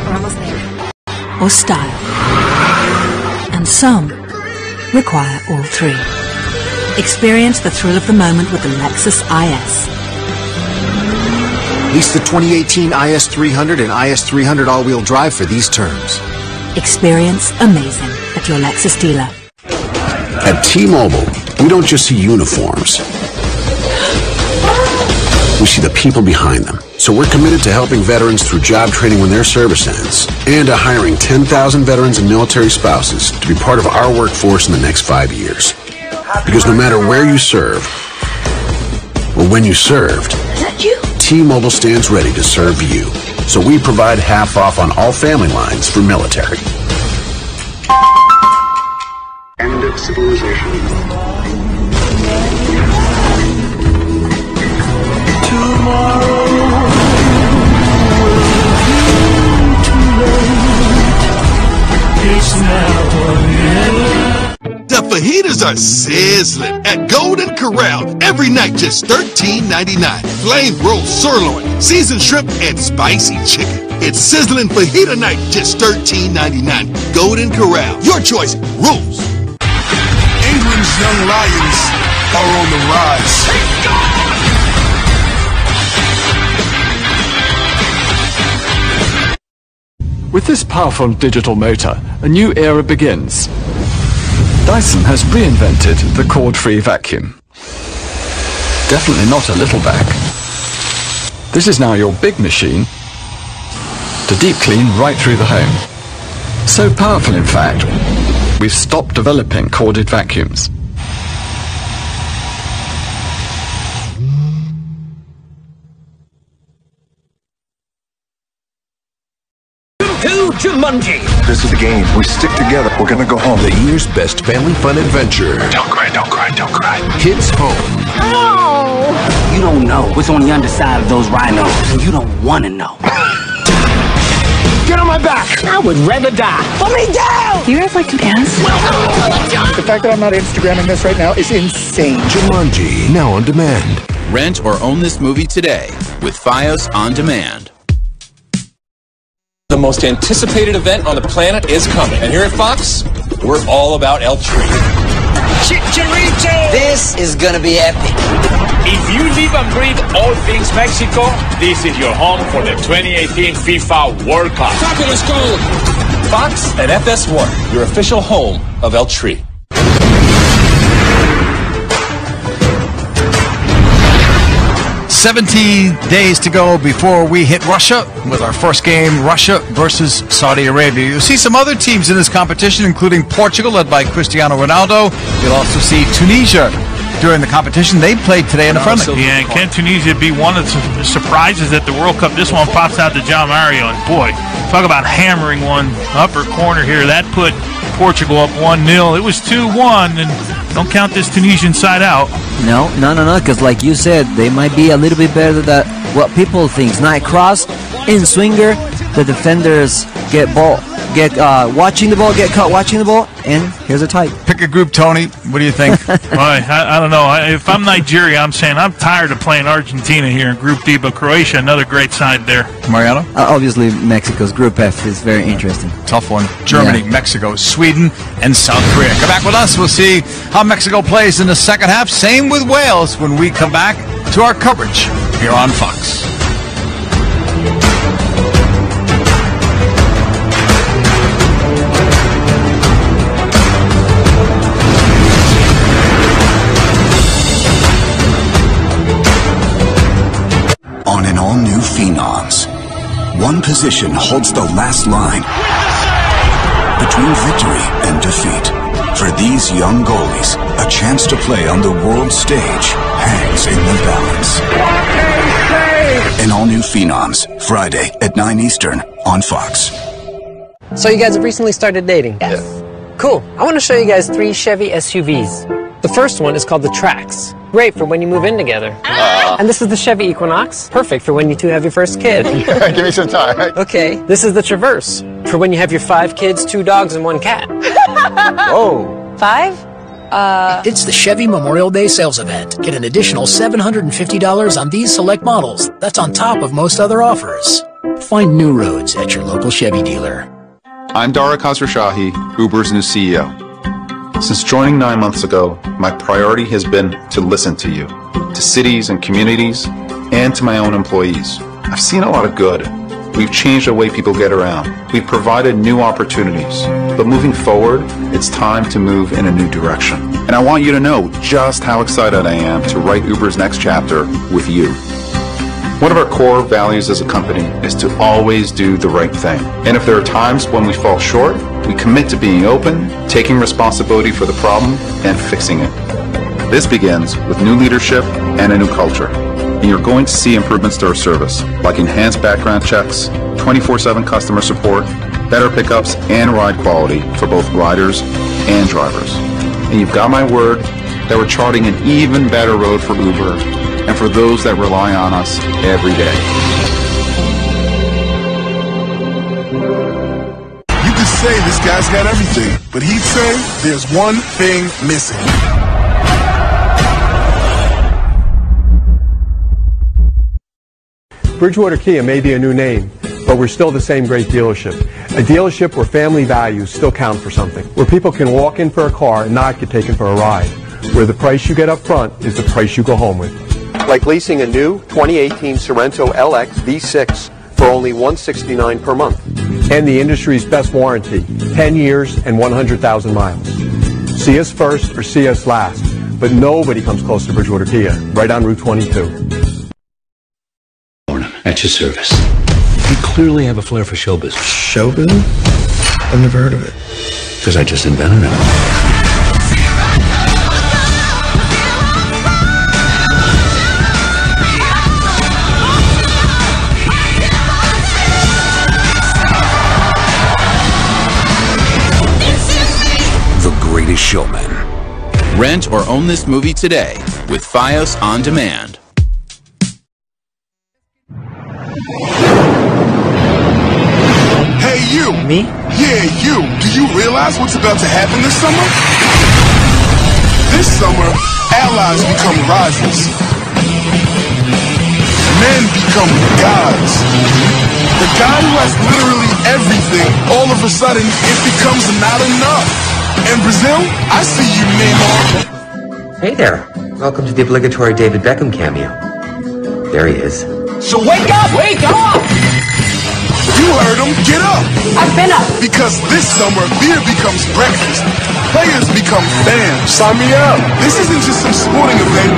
We're almost there. Or style. And some require all three. Experience the thrill of the moment with the Lexus IS. Lease the 2018 IS300 and IS300 all-wheel drive for these terms. Experience amazing at your Lexus dealer. At T-Mobile, we don't just see uniforms. We see the people behind them. So we're committed to helping veterans through job training when their service ends, and to hiring 10,000 veterans and military spouses to be part of our workforce in the next 5 years. Because no matter where you serve, or when you served, T-Mobile stands ready to serve you. So we provide half off on all family lines for military. End of civilization. The fajitas are sizzling at Golden Corral. Every night just $13.99. Flame roast sirloin, seasoned shrimp, and spicy chicken. It's sizzling fajita night, just $13.99. Golden Corral. Your choice rules. England's young lions are on the rise. With this powerful digital motor, a new era begins. Dyson has reinvented the cord-free vacuum. Definitely not a little vac. This is now your big machine to deep clean right through the home. So powerful, in fact, we've stopped developing corded vacuums. Jumanji. This is the game. We stick together. We're gonna go home. The year's best family fun adventure. Don't cry, don't cry, don't cry. Hits home. Oh! You don't know what's on the underside of those rhinos, and you don't want to know. Get on my back! I would rather die. Put me down! Do you guys like to dance? The fact that I'm not Instagramming this right now is insane. Jumanji, now on demand. Rent or own this movie today with Fios On Demand. The most anticipated event on the planet is coming. And here at Fox, we're all about El Tri. Chicharito! This is gonna be epic. If you live and breathe all things Mexico, this is your home for the 2018 FIFA World Cup. Fabulous goal! Fox and FS1, your official home of El Tri. 70 days to go before we hit Russia with our first game, Russia versus Saudi Arabia. You'll see some other teams in this competition, including Portugal, led by Cristiano Ronaldo. You'll also see Tunisia during the competition. They played today in a friendly. Yeah, and can Tunisia be one of the surprises at the World Cup? This one pops out to John Mario, and boy, talk about hammering one upper corner here. That put Portugal up 1-0. It was 2-1, and don't count this Tunisian side out. No, because like you said, they might be a little bit better than what people think. Night cross, in swinger, the defenders get watching the ball, get caught watching the ball, and here's a tie. Pick a group, Tony. What do you think? I don't know. If I'm Nigeria, I'm saying I'm tired of playing Argentina here in Group D, but Croatia, another great side there. Mariano? Obviously, Mexico's Group F is very interesting. Tough one. Germany, yeah. Mexico, Sweden, and South Korea. Come back with us. We'll see how Mexico plays in the second half. Same with Wales when we come back to our coverage here on Fox. On an all-new Phenoms, one position holds the last line between victory and defeat. For these young goalies, a chance to play on the world stage hangs in the balance. An all-new Phenoms, Friday at 9 Eastern on Fox. So you guys have recently started dating? Yes. Cool. I want to show you guys 3 Chevy SUVs. The first one is called the Trax. Great for when you move in together. And this is the Chevy Equinox. Perfect for when you two have your first kid. Give me some time. Right? Okay. This is the Traverse. For when you have your 5 kids, 2 dogs, and 1 cat. Oh. 5? It's the Chevy Memorial Day sales event. Get an additional $750 on these select models. That's on top of most other offers. Find new roads at your local Chevy dealer. I'm Dara Khosrowshahi, Uber's new CEO. Since joining 9 months ago, my priority has been to listen to you, to cities and communities, and to my own employees. I've seen a lot of good. We've changed the way people get around. We've provided new opportunities. But moving forward, it's time to move in a new direction. And I want you to know just how excited I am to write Uber's next chapter with you. One of our core values as a company is to always do the right thing. And if there are times when we fall short, we commit to being open, taking responsibility for the problem, and fixing it. This begins with new leadership and a new culture. And you're going to see improvements to our service, like enhanced background checks, 24/7 customer support, better pickups, and ride quality for both riders and drivers. And you've got my word that we're charting an even better road for Uber and for those that rely on us every day. You could say this guy's got everything, but he'd say there's one thing missing. Bridgewater Kia may be a new name, but we're still the same great dealership. A dealership where family values still count for something. Where people can walk in for a car and not get taken for a ride. Where the price you get up front is the price you go home with. Like leasing a new 2018 Sorento LX V6 for only $169 per month. And the industry's best warranty, 10 years and 100,000 miles. See us first or see us last, but nobody comes close to Bridgewater Kia, right on Route 22. At your service. You clearly have a flair for show business. Show business? I've never heard of it. Because I just invented it. The Greatest Showman. Rent or own this movie today with Fios On Demand. Hey, you! Me? Yeah, you! Do you realize what's about to happen this summer? This summer, allies become rivals. Men become gods. The guy who has literally everything, all of a sudden, it becomes not enough. In Brazil, I see you, Neymar. Hey there. Welcome to the obligatory David Beckham cameo. There he is. So wake up! Wake up! You heard him. Get up. I've been up. Because this summer, beer becomes breakfast. Players become fans. Sign me up. This isn't just some sporting event.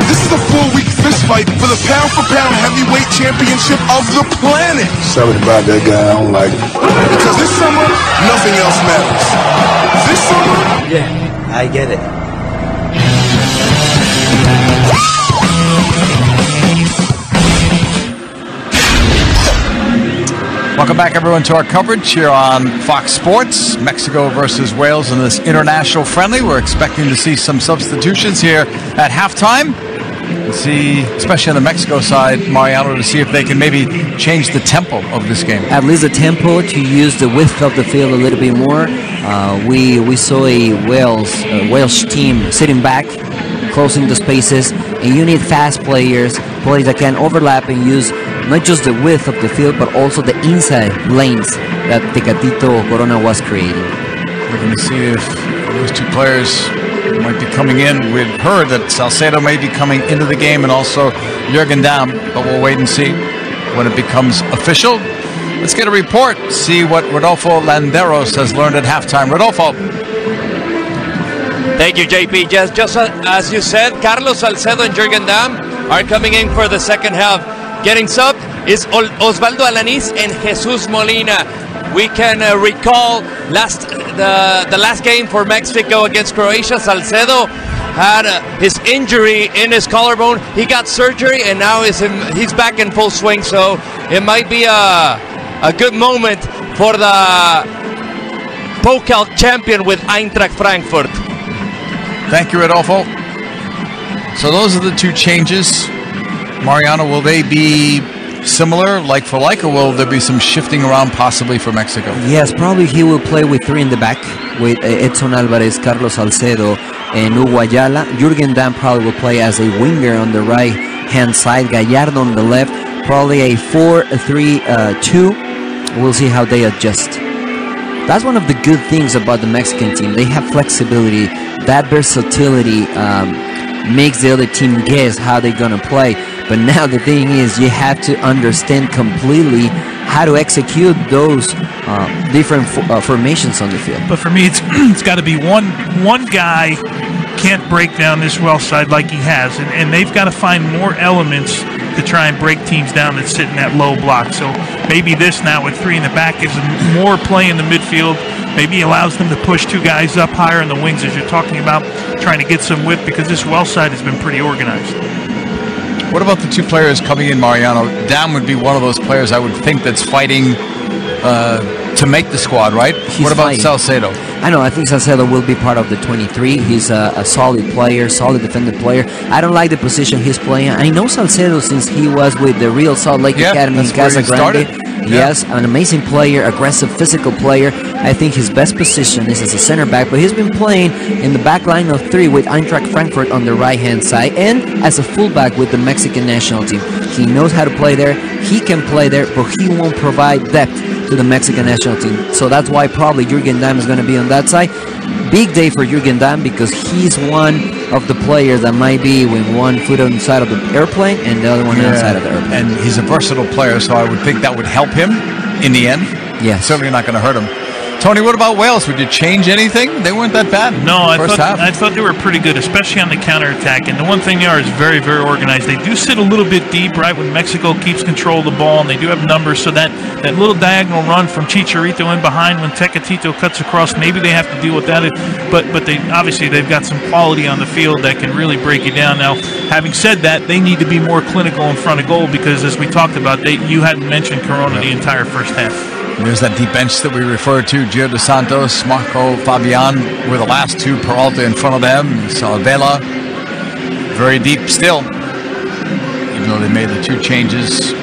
This is a 4-week fist fight for the pound-for-pound heavyweight championship of the planet. Something about that guy, I don't like it. Because this summer, nothing else matters. This summer... Yeah, I get it. Welcome back, everyone, to our coverage here on Fox Sports. Mexico versus Wales in this international friendly. We're expecting to see some substitutions here at halftime. We'll see, especially on the Mexico side, Mariano, to see if they can maybe change the tempo of this game. At least the tempo, to use the width of the field a little bit more. We saw a Wales team sitting back, closing the spaces, and you need fast players that can overlap and use not just the width of the field, but also the inside lanes that Tecatito Corona was creating. We're going to see if those two players might be coming in. We've heard that Salcedo may be coming into the game and also Jürgen Damm, but we'll wait and see when it becomes official. Let's get a report, see what Rodolfo Landeros has learned at halftime. Rodolfo. Thank you, JP. Just as you said, Carlos Salcedo and Jürgen Damm are coming in for the second half. Getting subbed is Osvaldo Alanis and Jesus Molina. We can recall the last game for Mexico against Croatia. Salcedo had his injury in his collarbone. He got surgery and now he's back in full swing. So it might be a good moment for the Pokal champion with Eintracht Frankfurt. Thank you, Rodolfo. So those are the two changes. Mariano, will they be similar, like for like, or will there be some shifting around possibly for Mexico? Yes, probably he will play with three in the back, with Edson Alvarez, Carlos Salcedo, and Hugo Ayala. Jürgen Damm probably will play as a winger on the right-hand side, Gallardo on the left, probably a 4-3-2. We'll see how they adjust. That's one of the good things about the Mexican team. They have flexibility. That versatility makes the other team guess how they're going to play. But now the thing is, you have to understand completely how to execute those different formations on the field. But for me, it's got to be one guy can't break down this well side like he has, and they've got to find more elements to try and break teams down that sit in that low block. So maybe this now with 3 in the back gives them more play in the midfield. Maybe allows them to push 2 guys up higher in the wings, as you're talking about, trying to get some width, because this well side has been pretty organized. What about the 2 players coming in, Mariano? Dam would be one of those players I would think that's fighting to make the squad, right? What about Salcedo? I know, I think Salcedo will be part of the 23. He's a solid player, solid defensive player. I don't like the position he's playing. I know Salcedo since he was with the Real Salt Lake Academy in Casa Grande. Yes, an amazing player, aggressive, physical player. I think his best position is as a center back, but he's been playing in the back line of 3 with Eintracht Frankfurt on the right-hand side and as a fullback with the Mexican national team. He knows how to play there. He can play there, but he won't provide depth to the Mexican national team. So that's why probably Jürgen Damm is going to be on that side. Big day for Jürgen Damm because he's one of the players that might be with one foot on the side of the airplane and the other one outside of the airplane. And he's a versatile player, so I would think that would help him in the end. Yeah, certainly not going to hurt him. Tony, what about Wales? Would you change anything? They weren't that bad. No, I thought they were pretty good, especially on the counterattack. And the one thing they are is very, very organized. They do sit a little bit deep, right, when Mexico keeps control of the ball, and they do have numbers. So that little diagonal run from Chicharito in behind when Tecatito cuts across, maybe they have to deal with that. But they obviously they've got some quality on the field that can really break you down. Now, having said that, they need to be more clinical in front of goal because, as we talked about, you hadn't mentioned Corona the entire first half. There's that deep bench that we referred to. Gio Dos Santos, Marco Fabian were the last 2. Peralta in front of them. Salvela, very deep still, even though they made the 2 changes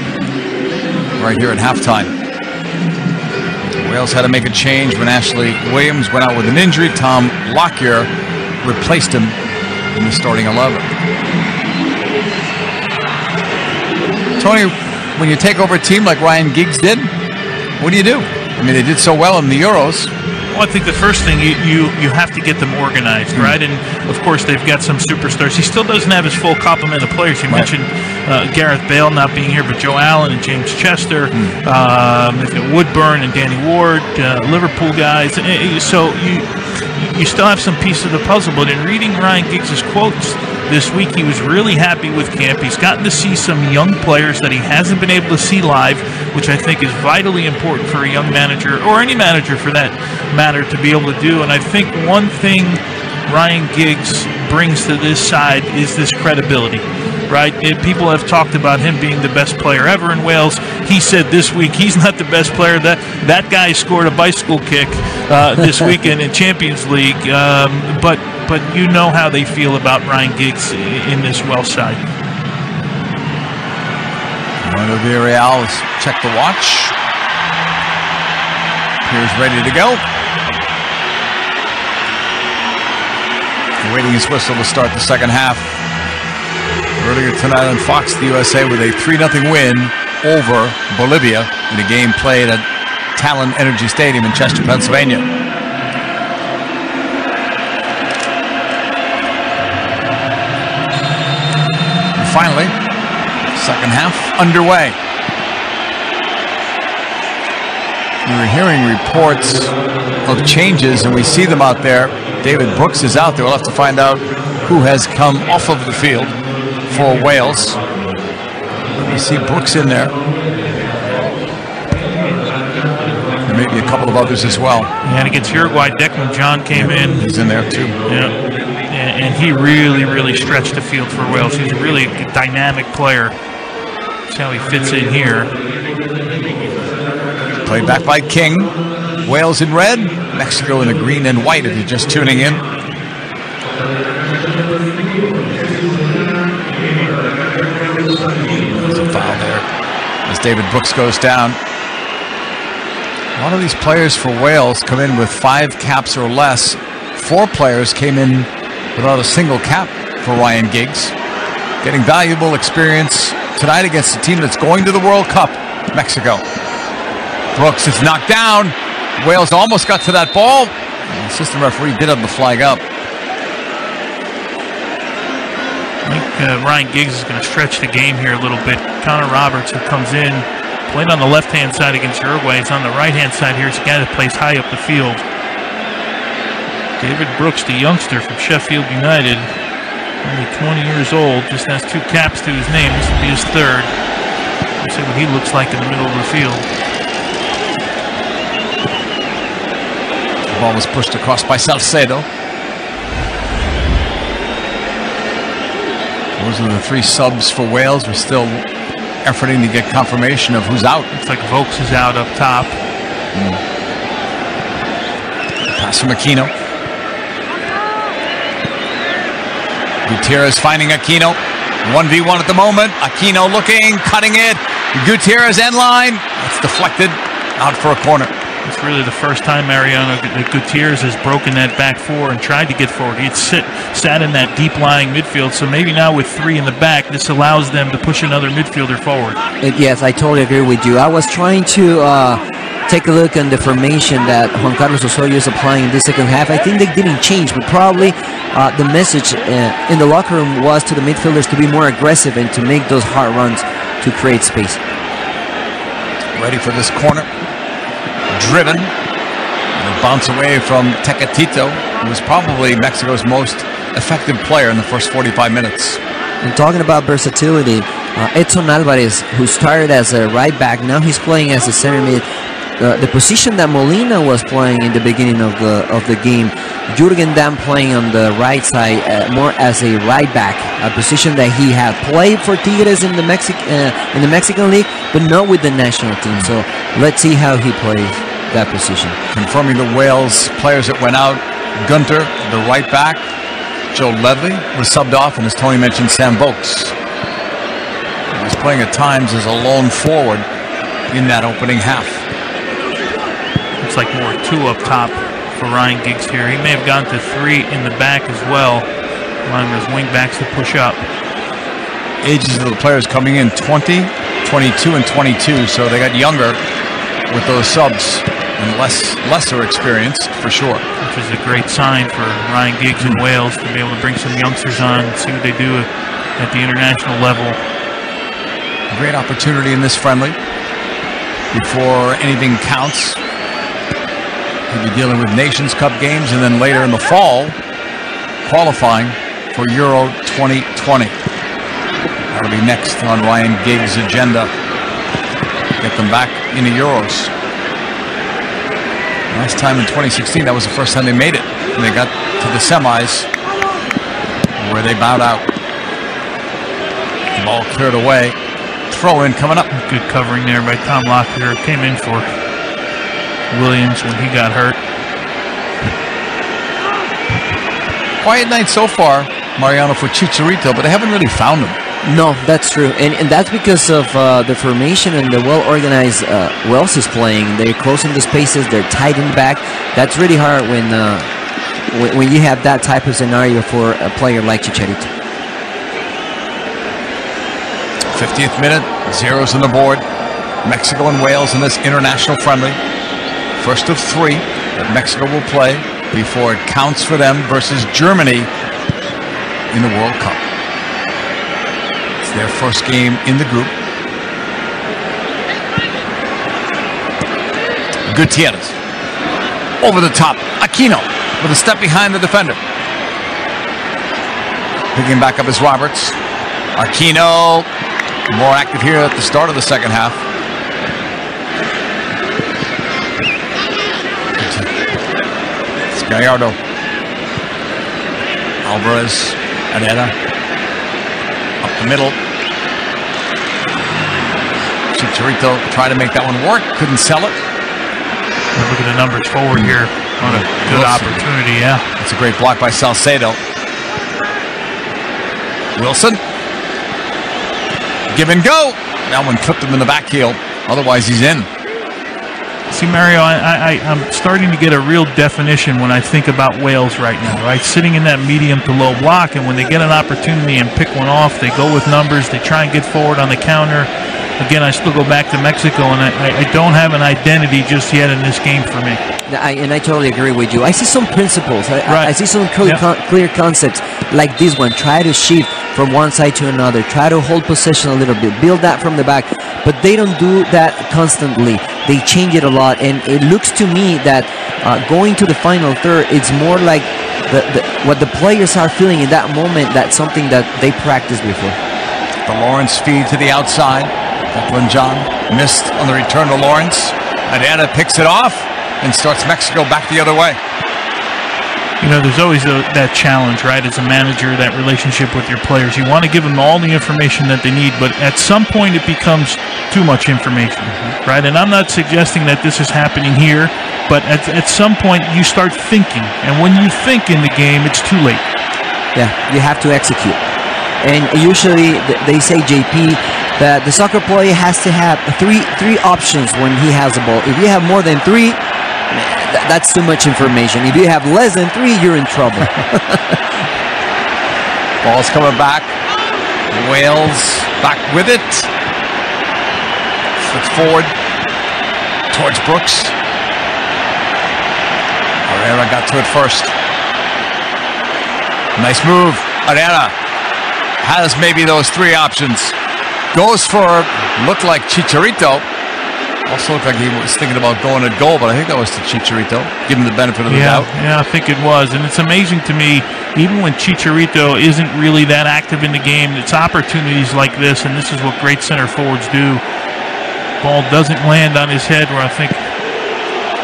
right here at halftime. Wales had to make a change when Ashley Williams went out with an injury. Tom Lockyer replaced him in the starting 11. Tony, when you take over a team like Ryan Giggs did, what do you do? I mean, they did so well in the Euros. Well, I think the first thing, you have to get them organized, right? And, of course, they've got some superstars. He still doesn't have his full complement of players. You mentioned Gareth Bale not being here, but Joe Allen and James Chester. They've got Woodburn and Danny Ward, Liverpool guys. So you still have some piece of the puzzle. But in reading Ryan Giggs' quotes this week, he was really happy with camp. He's gotten to see some young players that he hasn't been able to see live, which I think is vitally important for a young manager, or any manager for that matter, to be able to do. And I think one thing Ryan Giggs brings to this side is this credibility, right? People have talked about him being the best player ever in Wales. He said this week he's not the best player. That guy scored a bicycle kick this weekend in Champions League. But you know how they feel about Ryan Giggs in this Welsh side. Villarreal has checked the watch. Here's ready to go. Waiting his whistle to start the second half. Earlier tonight on Fox, the USA with a 3-0 win over Bolivia in a game played at Talon Energy Stadium in Chester, Pennsylvania. And finally, second half underway. We were hearing reports of changes, and we see them out there. David Brooks is out there. We'll have to find out who has come off of the field for Wales. You see Brooks in there. And maybe a couple of others as well. And against Uruguay, Declan John came in. He's in there too. Yeah. And he really, really stretched the field for Wales. He's a really dynamic player. That's how he fits in here. Played back by King. Wales in red, Mexico in the green and white if you're just tuning in. There's a foul there as David Brooks goes down. A lot of these players for Wales come in with 5 caps or less. 4 players came in without a single cap for Ryan Giggs. Getting valuable experience tonight against a team that's going to the World Cup, Mexico. Brooks is knocked down. Wales almost got to that ball. The assistant referee did have the flag up. I think Ryan Giggs is going to stretch the game here a little bit. Connor Roberts, who comes in, played on the left-hand side against Uruguay. He's on the right-hand side here. It's a guy that plays high up the field. David Brooks, the youngster from Sheffield United, only 20 years old, just has 2 caps to his name. This will be his 3rd. Let's see what he looks like in the middle of the field. The ball was pushed across by Salcedo. Those are the 3 subs for Wales. We're still efforting to get confirmation of who's out. Looks like Vokes is out up top. Pass from Aquino. Gutierrez finding Aquino. 1v1 at the moment. Aquino looking, cutting it. Gutierrez end line. It's deflected out for a corner. It's really the first time, Mariano, that Gutierrez has broken that back 4 and tried to get forward. He had sat in that deep-lying midfield, so maybe now with 3 in the back, this allows them to push another midfielder forward. Yes, I totally agree with you. I was trying to take a look on the formation that Juan Carlos Osorio is applying in this second half. I think they didn't change, but probably the message in the locker room was to the midfielders to be more aggressive and to make those hard runs to create space. Ready for this corner. Driven. And a bounce away from Tecatito, who was probably Mexico's most effective player in the first 45 minutes. And talking about versatility, Edson Alvarez, who started as a right back, now he's playing as a center mid. The position that Molina was playing in the beginning of the game, Jürgen Damm playing on the right side more as a right back, a position that he had played for Tigres in the Mexican League, but not with the national team. So let's see how he plays that position. Confirming the Wales players that went out: Gunter, the right back; Joe Ledley was subbed off, and as Tony mentioned, Sam Vokes. He was playing at times as a lone forward in that opening half. Looks like more 2 up top for Ryan Giggs here. He may have gone to 3 in the back as well, allowing his wing backs to push up. Ages of the players coming in: 20, 22, and 22. So they got younger with those subs and lesser experienced for sure. Which is a great sign for Ryan Giggs and Wales to be able to bring some youngsters on and see what they do at the international level. Great opportunity in this friendly before anything counts. He'll be dealing with Nations Cup games, and then later in the fall, qualifying for Euro 2020. That'll be next on Ryan Giggs' agenda. Get them back into Euros. Last time in 2016, that was the first time they made it. And they got to the semis, where they bowed out. Ball cleared away. Throw in coming up. Good covering there by Tom Lockyer. Came in for Williams when he got hurt. Quiet night so far, Mariano, for Chicharito, but they haven't really found him. No, that's true, and that's because of the formation and the well-organized Wales is playing. They're closing the spaces, they're tight in the back. That's really hard when you have that type of scenario for a player like Chicharito. 50th minute, zeros on the board. Mexico and Wales in this international friendly. First of 3 that Mexico will play before it counts for them versus Germany in the World Cup. It's their first game in the group. Gutierrez over the top. Aquino with a step behind the defender. Picking back up is Roberts. Aquino more active here at the start of the second half. It's Gallardo. Alvarez. Herrera. Up the middle. Chicharito tried to make that one work. Couldn't sell it. Look at the numbers forward here. What a good opportunity, yeah. It's a great block by Salcedo. Wilson. Give and go. That one clipped him in the back heel. Otherwise, he's in. See, Mario, I'm starting to get a real definition when I think about Wales right now, right? Sitting in that medium to low block, and when they get an opportunity and pick one off, they go with numbers, they try and get forward on the counter. Again, I still go back to Mexico, and I don't have an identity just yet in this game for me. And I totally agree with you. I see some principles. I see some clear concepts like this one. Try to shift from one side to another. Try to hold possession a little bit. Build that from the back. But they don't do that constantly. They change it a lot. And it looks to me that going to the final third, it's more like what the players are feeling in that moment. That's something that they practiced before. The Lawrence feed to the outside. Declan John missed on the return to Lawrence. Adana picks it off and starts Mexico back the other way. You know, there's always that challenge, right, as a manager, that relationship with your players. You want to give them all the information that they need, but at some point it becomes too much information, right? And I'm not suggesting that this is happening here, but at some point you start thinking. And when you think in the game, it's too late. Yeah, you have to execute. And usually they say, JP, that the soccer player has to have three options when he has the ball. If you have more than three, that's too much information. If you have less than three, you're in trouble. Ball's coming back. Wales back with it. Flips forward towards Brooks. Herrera got to it first. Nice move. Herrera has maybe those three options. Goes for, looked like Chicharito. Also looked like he was thinking about going at goal, but I think that was to Chicharito. Give him the benefit of the doubt. Yeah, I think it was. And it's amazing to me, even when Chicharito isn't really that active in the game, it's opportunities like this, and this is what great center forwards do. Ball doesn't land on his head, where I think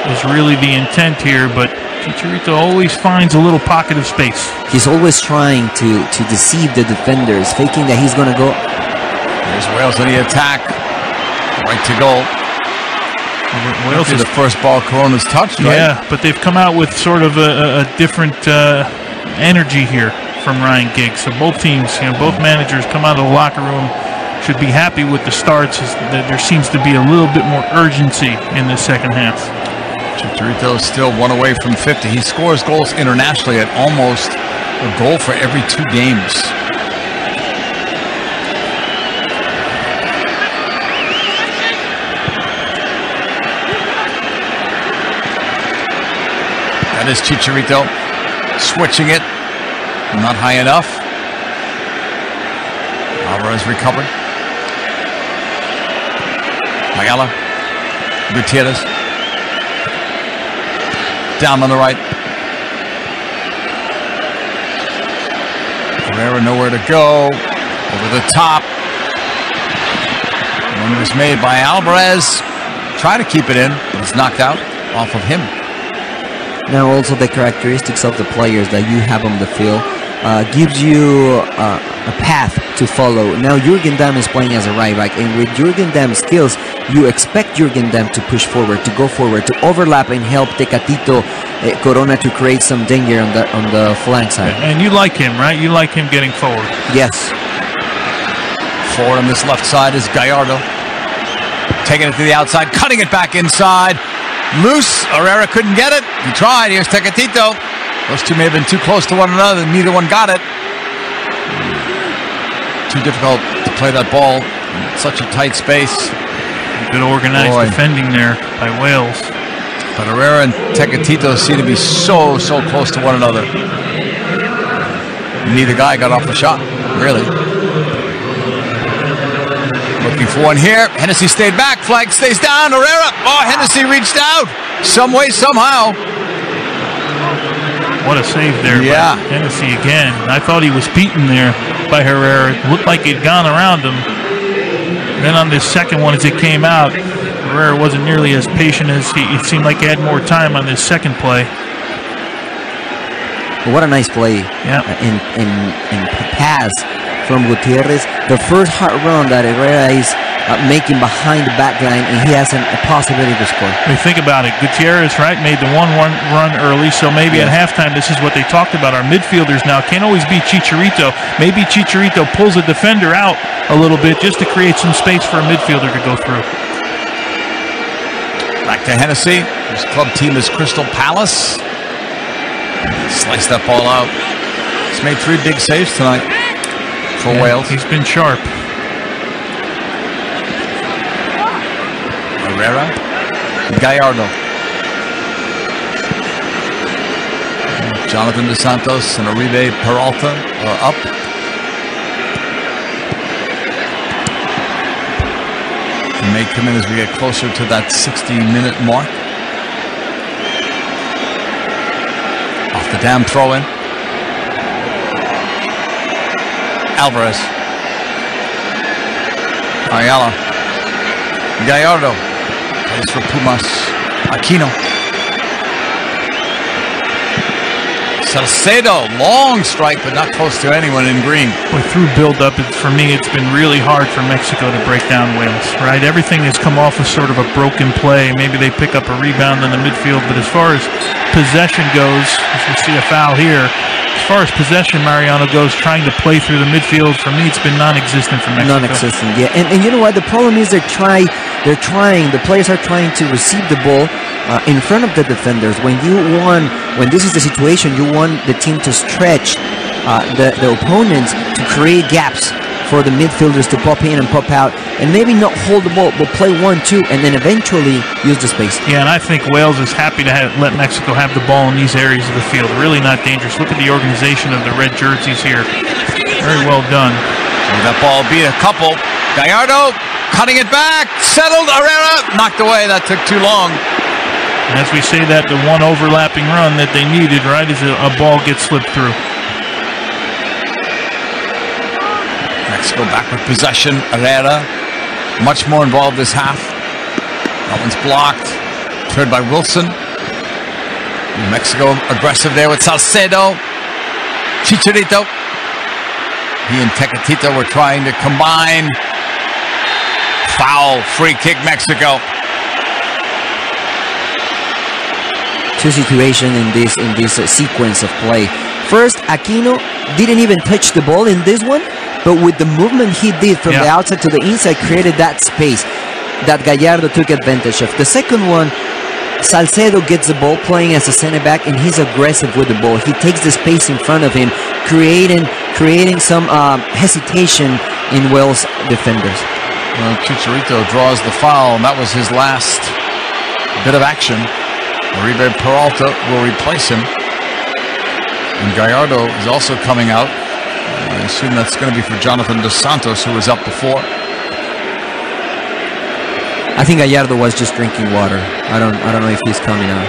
was really the intent here, but Chicharito always finds a little pocket of space. He's always trying to deceive the defenders, faking that he's going to go. There's Wales on the attack. Right to goal. Wales is the first ball Corona's touched, right? Yeah, but they've come out with sort of a different energy here from Ryan Giggs. So both teams, both managers come out of the locker room, should be happy with the starts. There seems to be a little bit more urgency in the second half. Chicharito is still one away from 50. He scores goals internationally at almost a goal for every 2 games. That is Chicharito switching it. Not high enough. Alvarez recovered. Magala. Gutierrez. Down on the right. Herrera nowhere to go. Over the top. One was made by Alvarez. Try to keep it in. It's knocked out off of him. Now also the characteristics of the players that you have on the field gives you a path to follow. Now Jürgen Damm is playing as a right back, and with Jürgen Damm's skills, you expect Jürgen Damm to push forward, to go forward, to overlap and help Tecatito Corona to create some danger on the flank side. And you like him, right? You like him getting forward. Yes. Forward on this left side is Gallardo. Taking it to the outside, cutting it back inside. Loose. Herrera couldn't get it. He tried. Here's Tecatito. Those two may have been too close to one another. Neither one got it. Too difficult to play that ball in such a tight space. Good organized defending there by Wales. But Herrera and Tecatito seem to be so close to one another. Neither guy got off the shot, really. Looking for one here. Hennessy stayed back. Flag stays down. Herrera. Oh, Hennessy reached out. Some way, somehow. What a save there by Hennessy again. I thought he was beaten there by Herrera. It looked like he'd gone around him. Then on this second one, as it came out, Herrera wasn't nearly as patient as it seemed like he had more time on this second play. What a nice play. Yeah. In pass from Gutierrez. The first hard run that Herrera is making behind the back line, and he has a possibility to score. I mean, think about it. Gutierrez, right, made the 1-1 run early, so maybe at halftime this is what they talked about. Our midfielders now can't always be Chicharito. Maybe Chicharito pulls a defender out a little bit just to create some space for a midfielder to go through. Back to Hennessy, whose club team is Crystal Palace. Slice that ball out. He's made 3 big saves tonight for Wales. He's been sharp. Herrera, Gallardo. Jonathan Dos Santos and Oribe Peralta are up. He may come in as we get closer to that 60-minute mark. Off the damn throw-in. Alvarez. Ayala. Gallardo. Plays for Pumas. Aquino. Salcedo, long strike, but not close to anyone in green. Well, through build-up, for me, it's been really hard for Mexico to break down Wales, right? Everything has come off as sort of a broken play. Maybe they pick up a rebound in the midfield, but as far as possession goes, as we see a foul here, as far as possession, Mariano goes, trying to play through the midfield, for me, it's been non-existent for Mexico. Non-existent, yeah. And you know what? The problem is the players are trying to receive the ball in front of the defenders. When this is the situation, you want the team to stretch the opponents to create gaps for the midfielders to pop in and pop out, and maybe not hold the ball, but play 1-2, and then eventually use the space. Yeah, and I think Wales is happy to let Mexico have the ball in these areas of the field. Really not dangerous. Look at the organization of the red jerseys here. Very well done. And that ball beat a couple. Gallardo cutting it back, settled. Herrera knocked away. That took too long. And as we say that, the one overlapping run that they needed, right, as a ball gets slipped through. Mexico back with possession. Herrera much more involved this half. That one's blocked. Cleared by Wilson. Mexico aggressive there with Salcedo. Chicharito. He and Tecatito were trying to combine. Foul. Free kick, Mexico. Two situations in this sequence of play. First, Aquino didn't even touch the ball in this one, but with the movement he did from the outside to the inside, created that space that Gallardo took advantage of. The second one, Salcedo gets the ball playing as a center back, and he's aggressive with the ball. He takes the space in front of him, creating some hesitation in Wales defenders. Well, Chicharito draws the foul, and that was his last bit of action. Oribe Peralta will replace him. And Gallardo is also coming out. I assume that's going to be for Jonathan Dos Santos, who was up before. I think Gallardo was just drinking water. I don't know if he's coming out.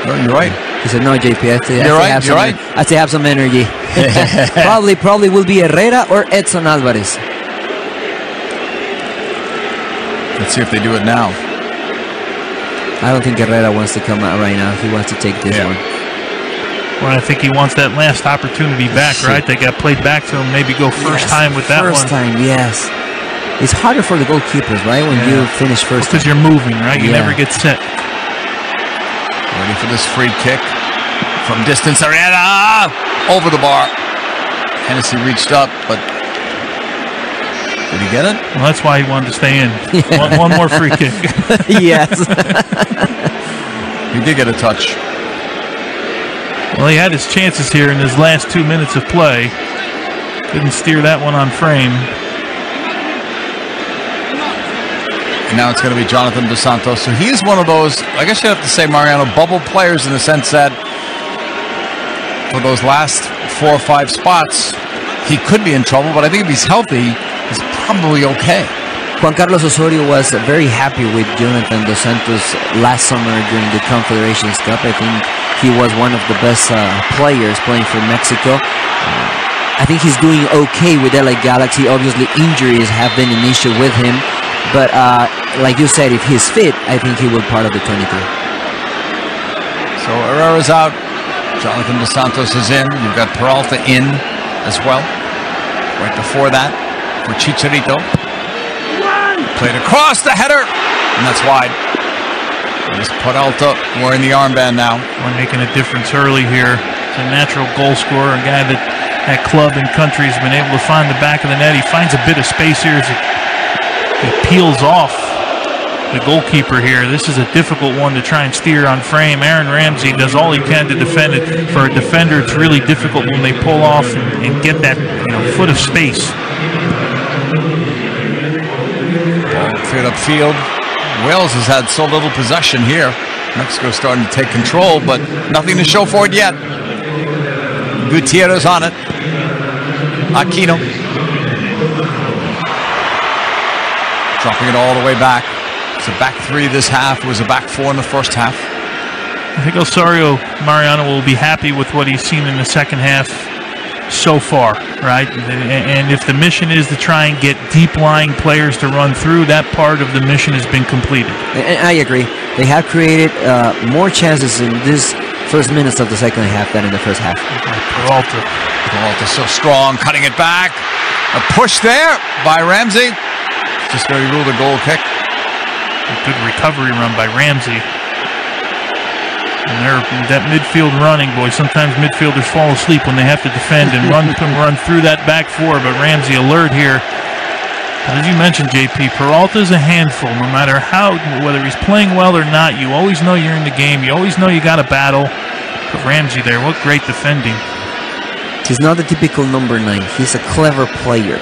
No, you're right. He said, "No, JP, you're right. I have some energy." probably will be Herrera or Edson Alvarez. Let's see if they do it now. I don't think Herrera wants to come out right now. He wants to take this one. Well, I think he wants that last opportunity back, right? They got played back to him. Maybe go first time with that one. First time, yes. It's harder for the goalkeepers, right? When you finish first. Because you're moving, right? You never get set. Ready for this free kick. From distance, Herrera! Over the bar. Hennessy reached up, but did he get it? Well, that's why he wanted to stay in. One more free kick. Yes. He did get a touch. Well, he had his chances here in his last 2 minutes of play. Couldn't steer that one on frame. And now it's going to be Jonathan Dos Santos. So he is one of those, I guess you have to say, Mariano, bubble players in the sense that for those last 4 or 5 spots, he could be in trouble, but I think if he's healthy, he's probably okay. Juan Carlos Osorio was very happy with Jonathan Dos Santos last summer during the Confederations Cup. I think he was one of the best players playing for Mexico. I think he's doing okay with LA Galaxy. Obviously, injuries have been an issue with him. But like you said, if he's fit, I think he will be part of the 23. So Herrera's out. Jonathan Dos Santos is in. You've got Peralta in as well. Right before that, for Chicharito. Played across the header, and that's wide. There's Peralta wearing the armband now. We're making a difference early here. It's a natural goal scorer, a guy that at club and country has been able to find the back of the net. He finds a bit of space here as he peels off the goalkeeper here. This is a difficult one to try and steer on frame. Aaron Ramsey does all he can to defend it. For a defender, it's really difficult when they pull off and get that foot of space. Ball cleared upfield. Wales has had so little possession here. Mexico's starting to take control, but nothing to show for it yet. Gutierrez on it. Aquino. Dropping it all the way back. It's a back three this half. It was a back four in the first half. I think Osorio Mariano will be happy with what he's seen in the second half so far, right? And if the mission is to try and get deep-lying players to run through, that part of the mission has been completed. And I agree. They have created more chances in this first minutes of the second half than in the first half. Peralta so strong, cutting it back. A push there by Ramsey. Just going to rule the goal kick. A good recovery run by Ramsey. And that midfield running, boy, sometimes midfielders fall asleep when they have to defend and run through that back four, but Ramsey alert here. But as you mentioned, JP, Peralta's a handful. No matter whether he's playing well or not, you always know you're in the game. You always know you got a battle. But Ramsey there, what great defending. He's not the typical number 9. He's a clever player.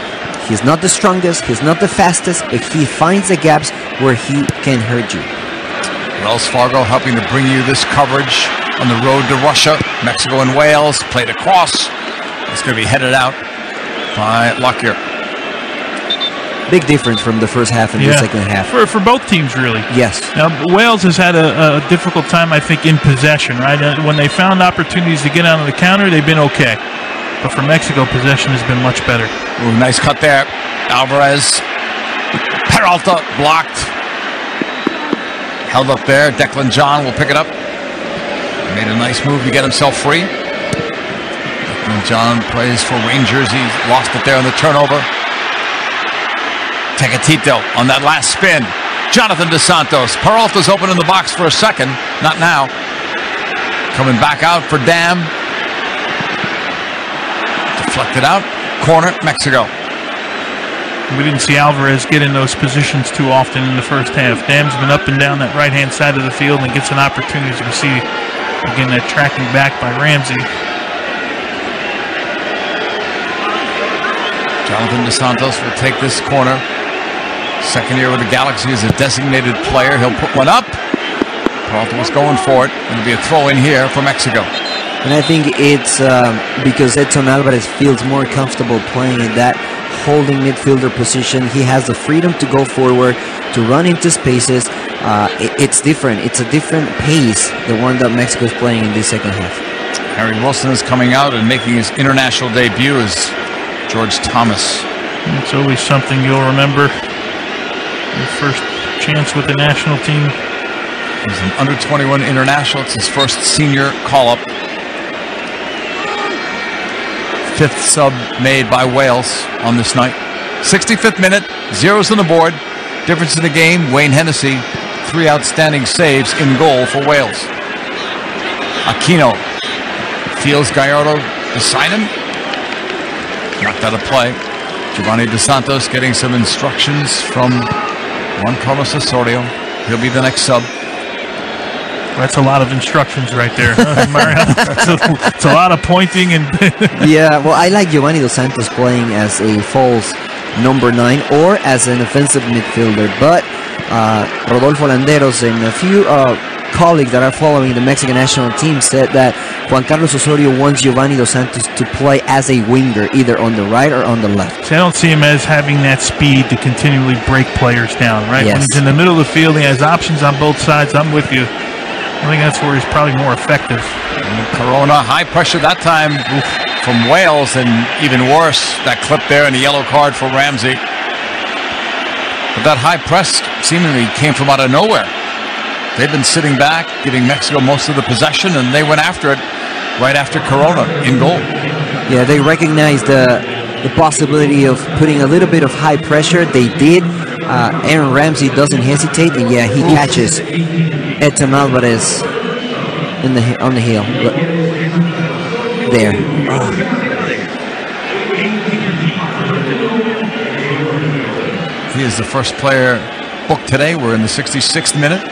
He's not the strongest, he's not the fastest, but he finds the gaps where he can hurt you. Wells Fargo helping to bring you this coverage on the road to Russia. Mexico and Wales played across. It's going to be headed out by Lockyer. Big difference from the first half and the second half. For both teams, really. Yes. Now, Wales has had a difficult time, I think, in possession, right? When they found opportunities to get out on the counter, they've been okay. But for Mexico, possession has been much better. Ooh, nice cut there. Alvarez. Peralta blocked. Held up there. Declan John will pick it up. Made a nice move to get himself free. Declan John plays for Rangers. He lost it there on the turnover. Tecatito on that last spin. Jonathan Dos Santos. Peralta's open in the box for a second. Not now. Coming back out for Dam. Deflected out. Corner, Mexico. We didn't see Alvarez get in those positions too often in the first half. Dam's been up and down that right-hand side of the field and gets an opportunity to see, again, that tracking back by Ramsey. Jonathan Dos Santos will take this corner. Second year with the Galaxy as a designated player. He'll put one up. Peralta was going for it. It'll be a throw in here for Mexico. And I think it's because Edson Alvarez feels more comfortable playing in that holding midfielder position. He has the freedom to go forward, to run into spaces. It's different. It's a different pace, the one that Mexico is playing in this second half. Harry Wilson is coming out and making his international debut as George Thomas. It's always something you'll remember. Your first chance with the national team. He's an under-21 international. It's his first senior call-up. Fifth sub made by Wales on this night. 65th minute, zeros on the board. Difference in the game, Wayne Hennessy, 3 outstanding saves in goal for Wales. Aquino feels Gallardo beside him. Knocked out of play. Giovanni Dos Santos getting some instructions from Juan Carlos Osorio. He'll be the next sub. That's a lot of instructions right there, Mariano. It's a lot of pointing and. Yeah, well, I like Giovanni Dos Santos playing as a false number 9 or as an offensive midfielder. But Rodolfo Landeros and a few colleagues that are following the Mexican national team said that Juan Carlos Osorio wants Giovanni Dos Santos to play as a winger, either on the right or on the left. See, I don't see him as having that speed to continually break players down, right? Yes. When he's in the middle of the field, he has options on both sides. I'm with you. I think that's where he's probably more effective. And Corona, high pressure that time from Wales, and even worse, that clip there and the yellow card for Ramsey. But that high press seemingly came from out of nowhere. They've been sitting back, giving Mexico most of the possession, and they went after it right after Corona in goal. Yeah, they recognized the possibility of putting a little bit of high pressure. They did. Aaron Ramsey doesn't hesitate, and yeah, he catches Edson Alvarez on the heel. There. He is the first player booked today. We're in the 66th minute.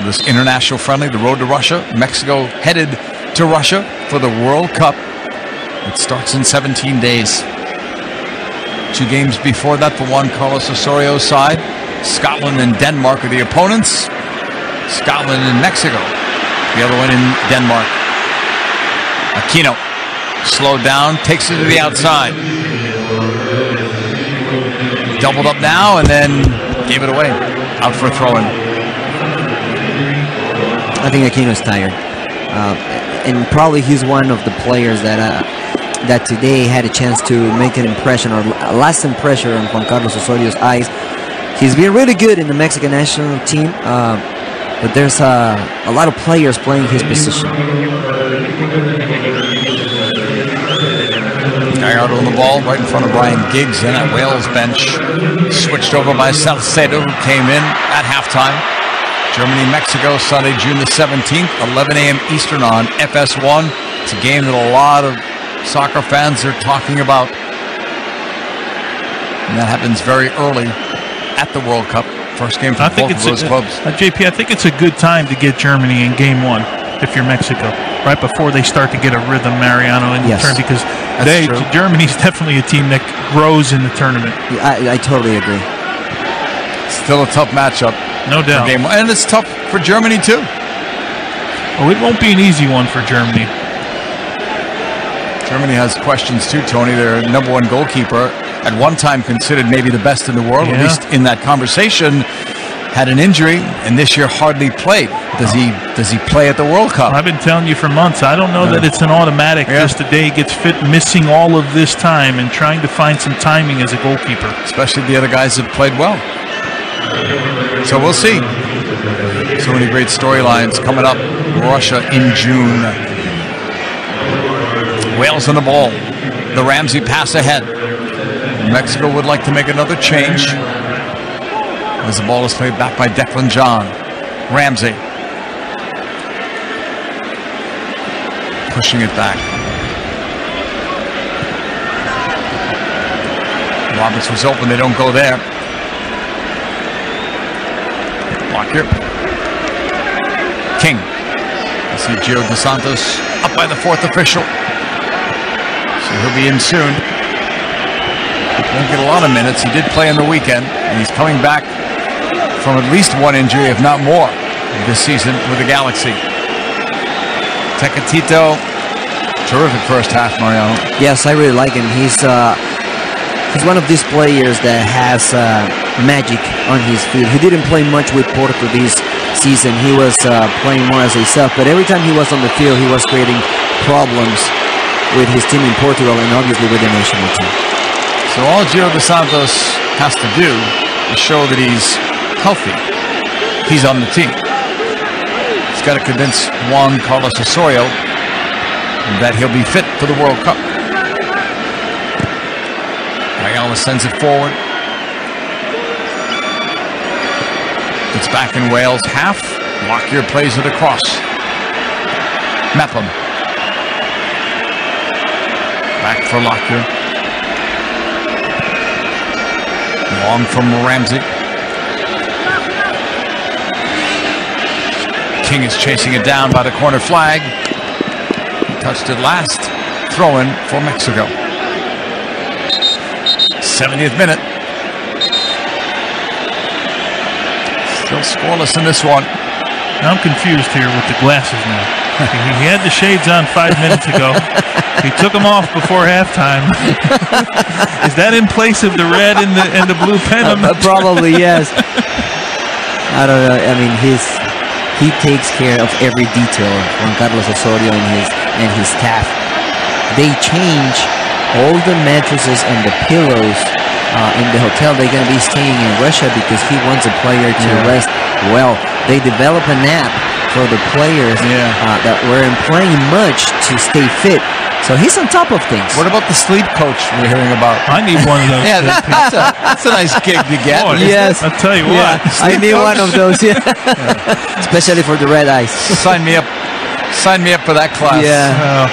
This international friendly, the road to Russia. Mexico headed to Russia for the World Cup. It starts in 17 days. 2 games before that for Juan Carlos Osorio's side. Scotland and Denmark are the opponents. Scotland and Mexico. The other one in Denmark. Aquino slowed down, takes it to the outside. Doubled up now and then gave it away. Out for a throw-in. I think Aquino's tired. And probably he's one of the players that today had a chance to make an impression or a lasting pressure on Juan Carlos Osorio's eyes. He's been really good in the Mexican national team, but there's a lot of players playing his position. Gallardo on the ball right in front of Ryan Giggs in that Wales bench. Switched over by Salcedo, who came in at halftime. Germany-Mexico, Sunday, June the 17th, 11 a.m. Eastern on FS1. It's a game that a lot of soccer fans are talking about. And that happens very early at the World Cup. First game for both of those clubs. JP, I think it's a good time to get Germany in game 1 if you're Mexico. Right before they start to get a rhythm, Mariano, in the turn, because Germany's definitely a team that grows in the tournament. I totally agree. Still a tough matchup. No doubt. Game 1. And it's tough for Germany, too. Oh, it won't be an easy one for Germany. Germany has questions, too, Tony. Their number 1 goalkeeper, at one time considered maybe the best in the world, at least in that conversation, had an injury, and this year hardly played. Does he play at the World Cup? I've been telling you for months, I don't know that it's an automatic just the day he gets fit, missing all of this time and trying to find some timing as a goalkeeper. Especially the other guys have played well. So we'll see. So many great storylines coming up. Russia in June. Wales on the ball. The Ramsey pass ahead. Mexico would like to make another change. As the ball is played back by Declan John. Ramsey. Pushing it back. Roberts was open. They don't go there. Block here. King. You see Gio Dos Santos up by the 4th official. So he'll be in soon. Won't get a lot of minutes. He did play on the weekend, and he's coming back from at least 1 injury, if not more, this season with the Galaxy. Tecatito, terrific first half, Mariano. Yes, I really like him. He's one of these players that has magic on his feet. He didn't play much with Porto this season. He was playing more as a sub, but every time he was on the field, he was creating problems with his team in Portugal and obviously with the national team. So all Gio Dos Santos has to do is show that he's healthy. He's on the team. He's got to convince Juan Carlos Osorio that he'll be fit for the World Cup. Ayala sends it forward. It's back in Wales half. Lockyer plays it across. Mepham. Back for Lockyer. Long from Ramsey. King is chasing it down by the corner flag. He touched it last. Throw in for Mexico. 70th minute. Still scoreless in this one. I'm confused here with the glasses now. He had the shades on 5 minutes ago. He took them off before halftime. Is that in place of the red and the blue pen? Probably, yes. I don't know. I mean, he takes care of every detail. Juan Carlos Osorio and his staff. They change all the mattresses and the pillows in the hotel they're going to be staying in Russia because he wants a player to rest well. They develop an app for the players that weren't playing much to stay fit. So he's on top of things. What about the sleep coach we're hearing about? I need one of those. Yeah, that's a nice gig to get. Boy, yes. I'll tell you what. I need one of those, especially for the red eyes. Sign me up. Sign me up for that class. Yeah.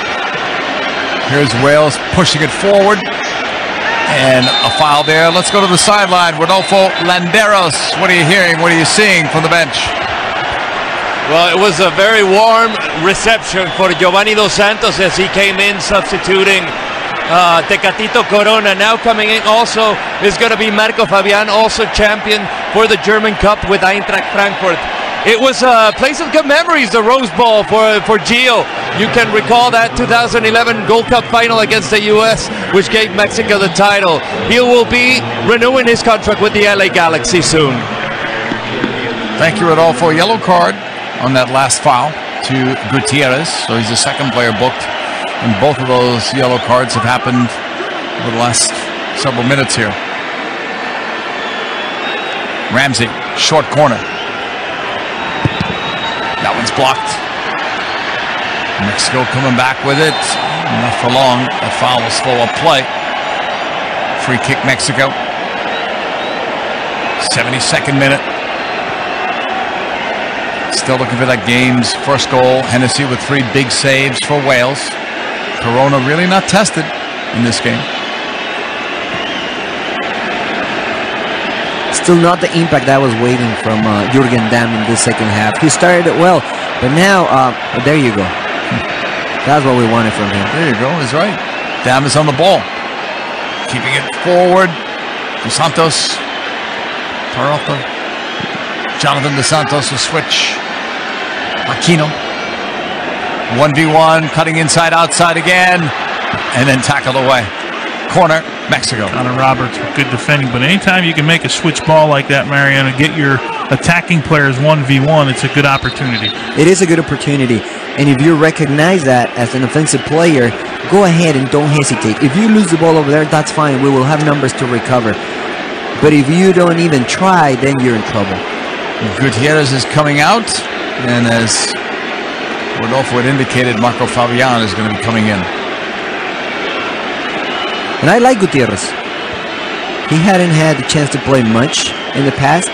Here's Wales pushing it forward. And a foul there. Let's go to the sideline. Rodolfo Landeros. What are you hearing? What are you seeing from the bench? Well, it was a very warm reception for Giovanni Dos Santos as he came in substituting Tecatito Corona. Now coming in also is going to be Marco Fabian, also champion for the German Cup with Eintracht Frankfurt. It was a place of good memories, the Rose Bowl for Gio. You can recall that 2011 Gold Cup final against the U.S., which gave Mexico the title. He will be renewing his contract with the LA Galaxy soon. Thank you, Rodolfo. Yellow card on that last foul to Gutierrez. So he's the second player booked. And both of those yellow cards have happened over the last several minutes here. Ramsey, short corner. That one's blocked. Mexico coming back with it. Not for long. A foul will slow up play. Free kick, Mexico. 72nd minute. Still looking for that game's first goal. Hennessy with 3 big saves for Wales. Corona really not tested in this game. Still not the impact that was waiting from Jürgen Damm in the second half. He started it well, but now, there you go. That's what we wanted from him. There you go, he's right. Damm is on the ball. Keeping it forward. Dos Santos. Peralta. Jonathan Dos Santos will switch. Aquino. 1v1, cutting inside, outside again, and then tackled away. Corner, Mexico. Connor Roberts with good defending, but anytime you can make a switch ball like that, Mariano, get your attacking players 1v1, it's a good opportunity. It is a good opportunity, and if you recognize that as an offensive player, go ahead and don't hesitate. If you lose the ball over there, that's fine. We will have numbers to recover. But if you don't even try, then you're in trouble. Gutierrez is coming out, and as Rodolfo had indicated, Marco Fabian is going to be coming in. And I like Gutierrez. He hadn't had the chance to play much in the past,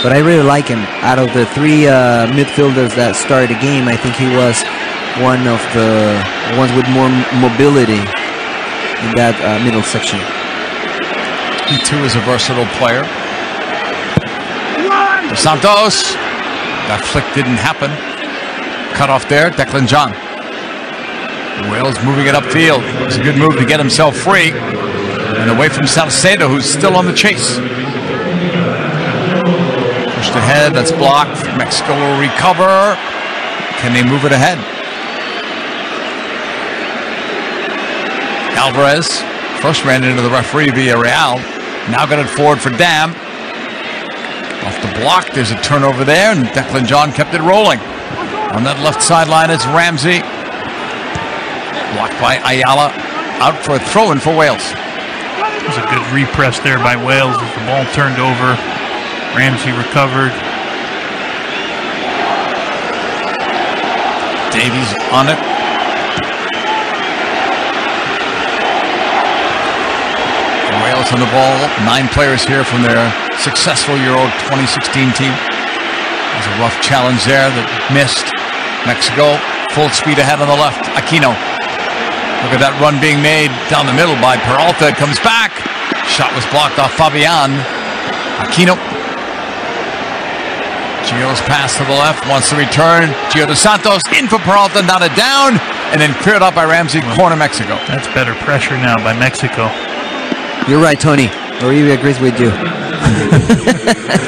but I really like him. Out of the 3 midfielders that started the game, I think he was one of the ones with more mobility in that middle section. He too is a versatile player. Dos Santos. That flick didn't happen. Cut off there, Declan John. Wales moving it upfield. It was a good move to get himself free. And away from Salcedo, who's still on the chase. Pushed ahead, that's blocked. Mexico will recover. Can they move it ahead? Alvarez first ran into the referee via Real. Now got it forward for Damm. Off the block, there's a turnover there, and Declan John kept it rolling. On that left sideline, it's Ramsey. Blocked by Ayala. Out for a throw-in for Wales. It was a good repress there by Wales as the ball turned over. Ramsey recovered. Davies on it. Wales on the ball. 9 players here from their successful Euro 2016 team. There's a rough challenge there that missed. Mexico, full speed ahead on the left. Aquino. Look at that run being made down the middle by Peralta. Comes back. Shot was blocked off Fabian. Aquino. Gio's pass to the left. Wants to return. Gio Dos Santos in for Peralta. Knotted down. And then cleared up by Ramsey. Corner Mexico. That's better pressure now by Mexico. You're right, Tony. Uribe agrees with you.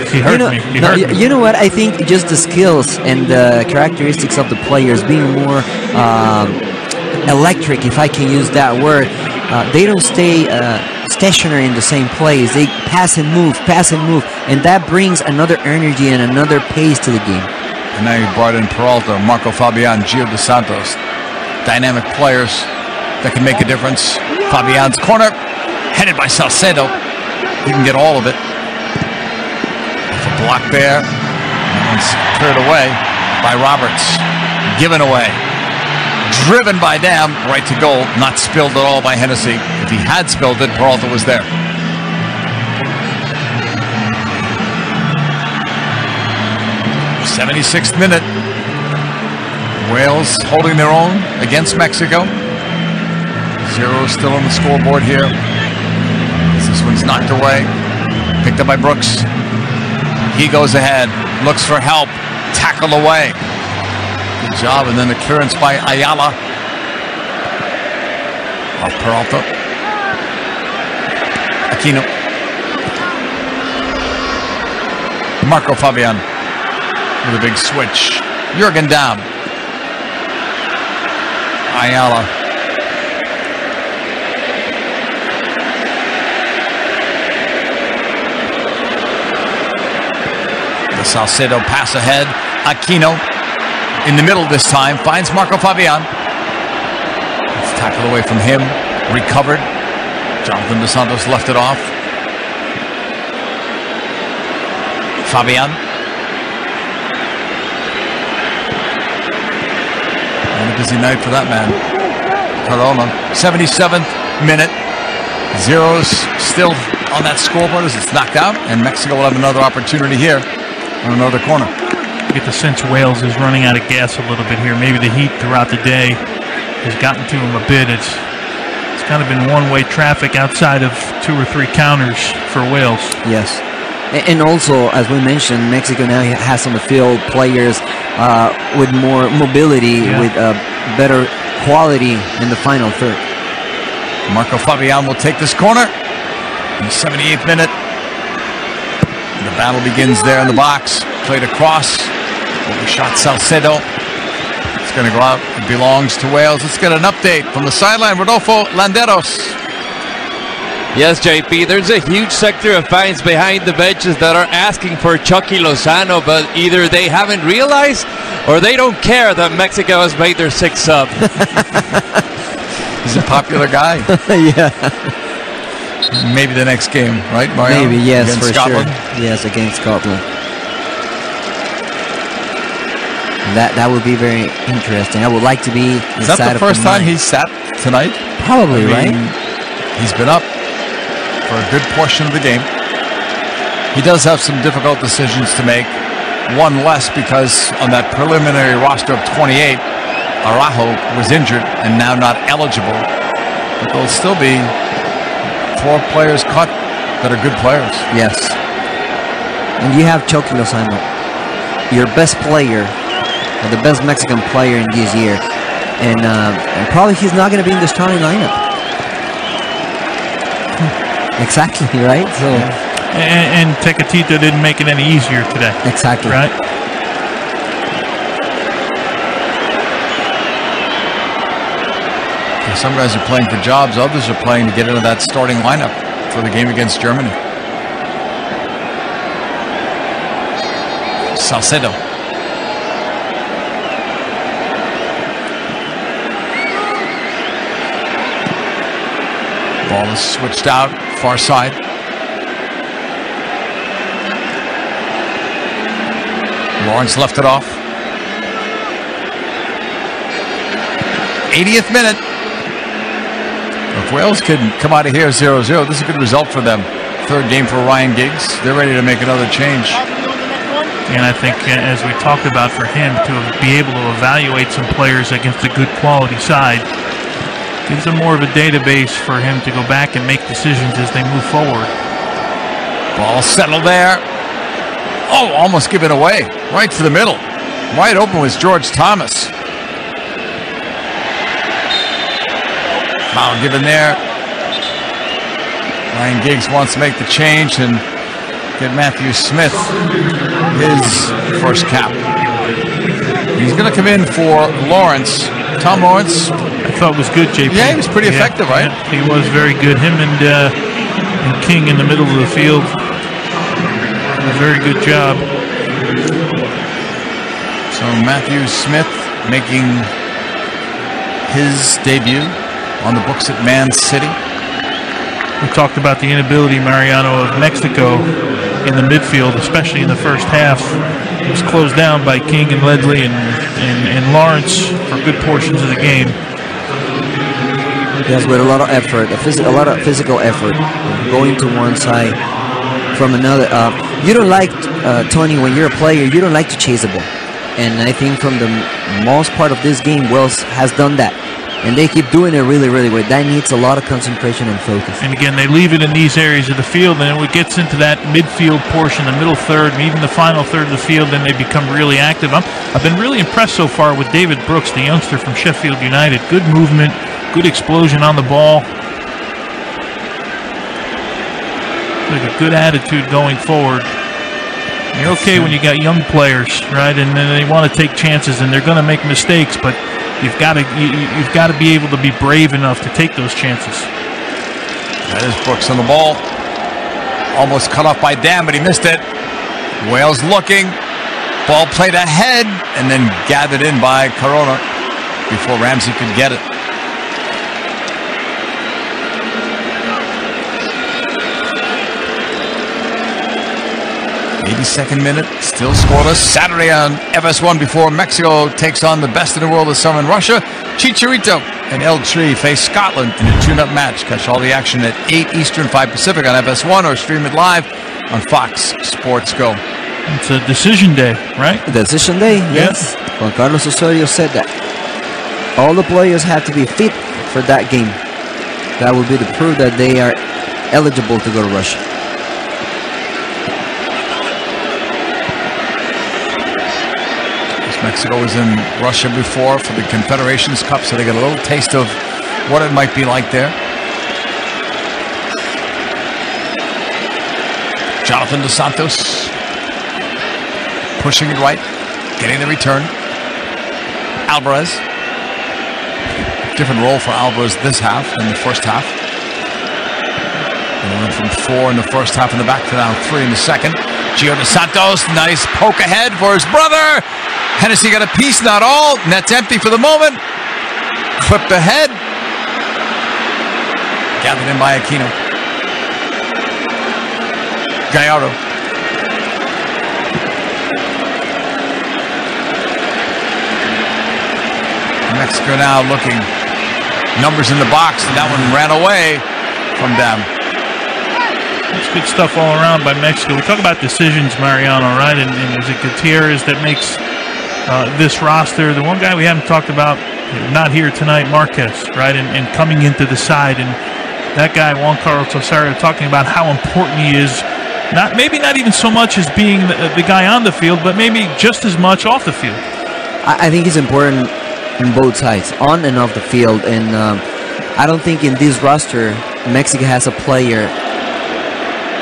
He hurt me. You know what? I think just the skills and the characteristics of the players being more electric, if I can use that word. They don't stay stationary in the same place. They pass and move, and that brings another energy and another pace to the game. And now you brought in Peralta, Marco Fabian, Gio Dos Santos. Dynamic players that can make a difference. Fabian's corner, headed by Salcedo. He can get all of it. It's a block there. That one's cleared away by Roberts. Given away. Driven by Damm, right to goal. Not spilled at all by Hennessy. If he had spilled it, Peralta was there. '76th minute. Wales holding their own against Mexico. 0 still on the scoreboard here. This one's knocked away. Picked up by Brooks. He goes ahead. Looks for help. Tackle away. Good job. And then the clearance by Ayala. Off Peralta. Aquino. Marco Fabian with a big switch. Jürgen Damm. Ayala. The Salcedo pass ahead. Aquino in the middle this time. Finds Marco Fabian. It's tackled away from him. Recovered. Jonathan Dos Santos left it off. Fabian. And a busy night for that man. Corona. 77th minute. Zeros still on that scoreboard as it's knocked out. And Mexico will have another opportunity here on another corner. Get the sense Wales is running out of gas a little bit here. Maybe the heat throughout the day has gotten to him a bit. It's kind of been one-way traffic outside of 2 or 3 counters for Wales. Yes. And also, as we mentioned, Mexico now has on the field players with more mobility, with better quality in the final third. Marco Fabian will take this corner in the 78th minute. The battle begins there in the box. Played across. Overshot Salcedo. It's going to go out. It belongs to Wales. Let's get an update from the sideline. Rodolfo Landeros. Yes, JP, there's a huge sector of fans behind the benches that are asking for Chucky Lozano, but either they haven't realized or they don't care that Mexico has made their 6th sub. He's a popular guy. Yeah. Maybe the next game, right, Mario? Maybe, yes, against for Scotland. Sure. Yes, against Scotland. That would be very interesting. I would like to be inside. Is that the first time he sat tonight? Probably, right? He's been up for a good portion of the game. He does have some difficult decisions to make. One less because on that preliminary roster of 28, Araujo was injured and now not eligible. But there'll still be 4 players cut that are good players. Yes. And you have Chucky Lozano, your best player, or the best Mexican player in this year. And probably he's not going to be in the starting lineup. Exactly, right? So, and Tecatito didn't make it any easier today. Exactly. Right? Some guys are playing for jobs, others are playing to get into that starting lineup for the game against Germany. Salcedo. Ball is switched out, far side. Lawrence left it off. 80th minute. If Wales can come out of here 0-0, this is a good result for them. 3rd game for Ryan Giggs. They're ready to make another change. And I think, as we talked about, for him to be able to evaluate some players against a good quality side gives him more of a database for him to go back and make decisions as they move forward. Ball settled there. Oh, almost given away. Right to the middle. Wide open was George Thomas. Foul given there. Ryan Giggs wants to make the change and get Matthew Smith his first cap. He's going to come in for Lawrence. Tom Lawrence. I thought was good, JP. Yeah, he was pretty effective, right? Yeah, he was very good. Him and King in the middle of the field. A very good job. So Matthew Smith making his debut on the books at Man City. We talked about the inability, Mariano, of Mexico in the midfield, especially in the first half. It was closed down by King and Ledley and Lawrence for good portions of the game. Yes, with a lot of effort, a lot of physical effort, going to one side from another. You don't like, Tony, when you're a player, you don't like to chase the ball. And I think from the most part of this game, Wales has done that. and they keep doing it really, really well. That needs a lot of concentration and focus. And again, they leave it in these areas of the field, and when it gets into that midfield portion, the middle third, and even the final third of the field, then they become really active. I've been really impressed so far with David Brooks, the youngster from Sheffield United. Good movement, good explosion on the ball. Like a good attitude going forward. You're okay when you got young players, right? And then they want to take chances, and they're going to make mistakes, but you've got to be able to be brave enough to take those chances. That is Brooks on the ball. Almost cut off by Dan, but he missed it. Wales looking. Ball played ahead and then gathered in by Corona before Ramsey could get it. 82nd minute, still scoreless. Saturday on FS1 before Mexico takes on the best in the world this summer in Russia. Chicharito and El Tri face Scotland in a tune-up match. Catch all the action at 8 Eastern, 5 Pacific on FS1 or stream it live on Fox Sports Go. It's a decision day, right? Decision day, yes. Juan Carlos Osorio said that. All the players have to be fit for that game. That will be the proof that they are eligible to go to Russia. Mexico was in Russia before for the Confederations Cup, so they get a little taste of what it might be like there. Jonathan Dos Santos pushing it right, getting the return. Alvarez. Different role for Alvarez this half than the first half. They went from 4 in the first half in the back to now 3 in the second. Gio Dos Santos, nice poke ahead for his brother. Hennessy got a piece, not all. Net's empty for the moment. Clipped ahead. Gathered in by Aquino. Gallardo. Mexico now looking. Numbers in the box, and that one ran away from them. That's good stuff all around by Mexico. We talk about decisions, Mariano, right? And is it Gutierrez that makes this roster? The one guy we haven't talked about, not here tonight, Marquez, right? And coming into the side, and that guy, Juan Carlos Osorio, talking about how important he is. Maybe not even so much as being the guy on the field, but maybe just as much off the field. I think he's important on both sides, on and off the field. And I don't think in this roster, Mexico has a player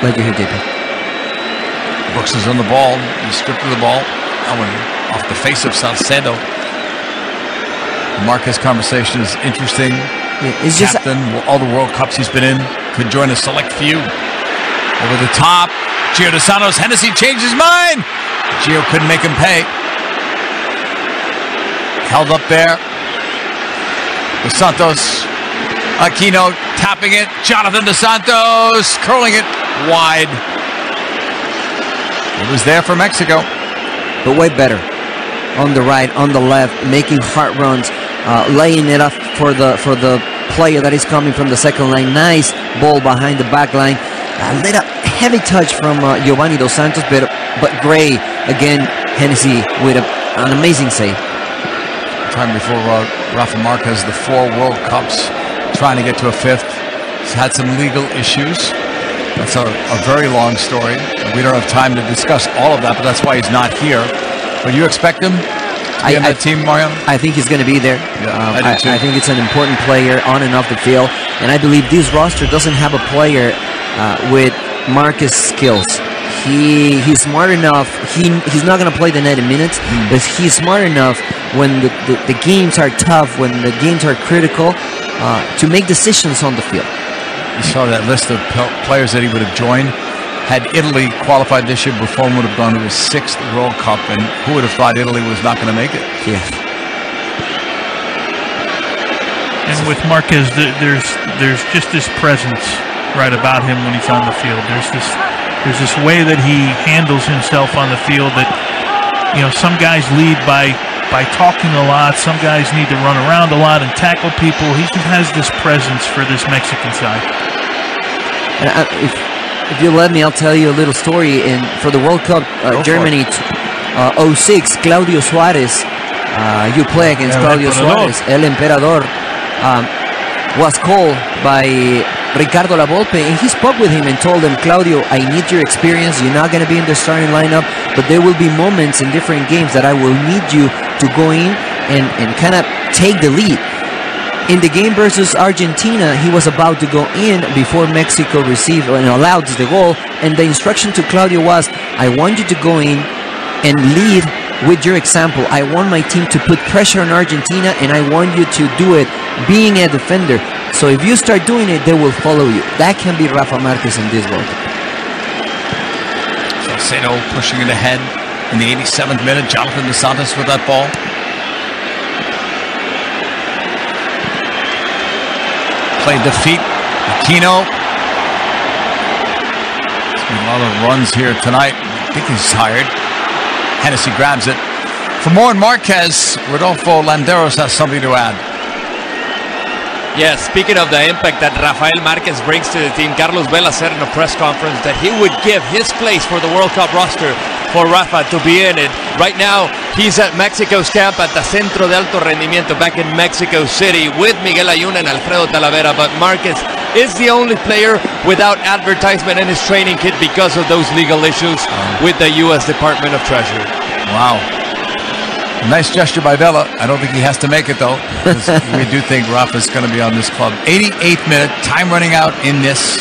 like you here, JP. Brooks is on the ball. He stripped of the ball. That one off the face of Salcedo. The Marquez conversation is interesting. Yeah, it's Captain, all the World Cups he's been in, could join a select few. Over the top, Gio Dos Santos. Hennessy changed his mind. Gio couldn't make him pay. Held up there. Dos Santos. Aquino tapping it. Jonathan Dos Santos curling it wide. It was there for Mexico. But way better. On the right, on the left, making hard runs, laying it up for the player that is coming from the second line. Nice ball behind the back line. A little heavy touch from Giovanni Dos Santos, but Gray, again, Hennessy with an amazing save. Time before Rafa Marquez, the 4 World Cups, trying to get to a 5th. He's had some legal issues. That's a very long story. We don't have time to discuss all of that, but that's why he's not here. But you expect him to be on that team, Mariano? I think he's going to be there. Yeah, I think it's an important player on and off the field. And I believe this roster doesn't have a player with Marquez skills. He's smart enough. He's not going to play the 90 minutes, but he's smart enough when the games are tough, when the games are critical, to make decisions on the field. You saw that list of players that he would have joined. Had Italy qualified this year, Buffon would have gone to his 6th World Cup, and who would have thought Italy was not going to make it? Yeah. And with Marquez, there's just this presence right about him when he's on the field. There's this way that he handles himself on the field that, some guys lead by talking a lot. Some guys need to run around a lot and tackle people. He just has this presence for this Mexican side. And if you let me, I'll tell you a little story. For the World Cup, Germany 06, Claudio Suarez, you play against Claudio Suarez, El Emperador. was called by Ricardo Lavolpe, and he spoke with him and told him, Claudio, I need your experience. You're not going to be in the starting lineup, but there will be moments in different games that I will need you to go in and kind of take the lead. In the game versus Argentina, he was about to go in before Mexico received and allowed the goal, and the instruction to Claudio was, I want you to go in and lead with your example. I want my team to put pressure on Argentina, and I want you to do it being a defender. So if you start doing it, they will follow you. That can be Rafa Marquez in this World Cup. Salcedo pushing it ahead in the 87th minute. Jonathan Dos Santos with that ball. Played the feet. Aquino. There's been a lot of runs here tonight. I think he's tired. Hennessy grabs it. For more on Marquez, Rodolfo Landeros has something to add. Yes, speaking of the impact that Rafael Marquez brings to the team, Carlos Vela said in a press conference that he would give his place for the World Cup roster for Rafa to be in it. Right now, he's at Mexico's camp at the Centro de Alto Rendimiento back in Mexico City with Miguel Ayun and Alfredo Talavera, but Marquez is the only player without advertisement in his training kit because of those legal issues with the U.S. Department of Treasury. Wow. Nice gesture by Vela. I don't think he has to make it, though, because we do think Rafa's going to be on this club. 88th minute, time running out in this.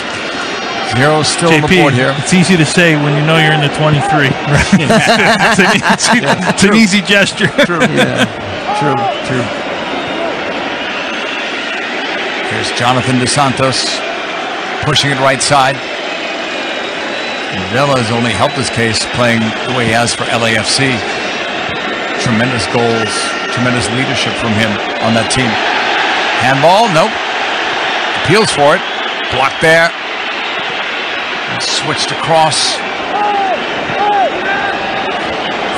Zero's still on the board here. It's easy to say when you know you're in the 23. Right? It's an easy gesture. True. Yeah. True. Here's Jonathan Dos Santos pushing it right side. And Vela has only helped his case playing the way he has for LAFC. Tremendous goals, tremendous leadership from him on that team. Handball, nope. Appeals for it. Blocked there. And switched across.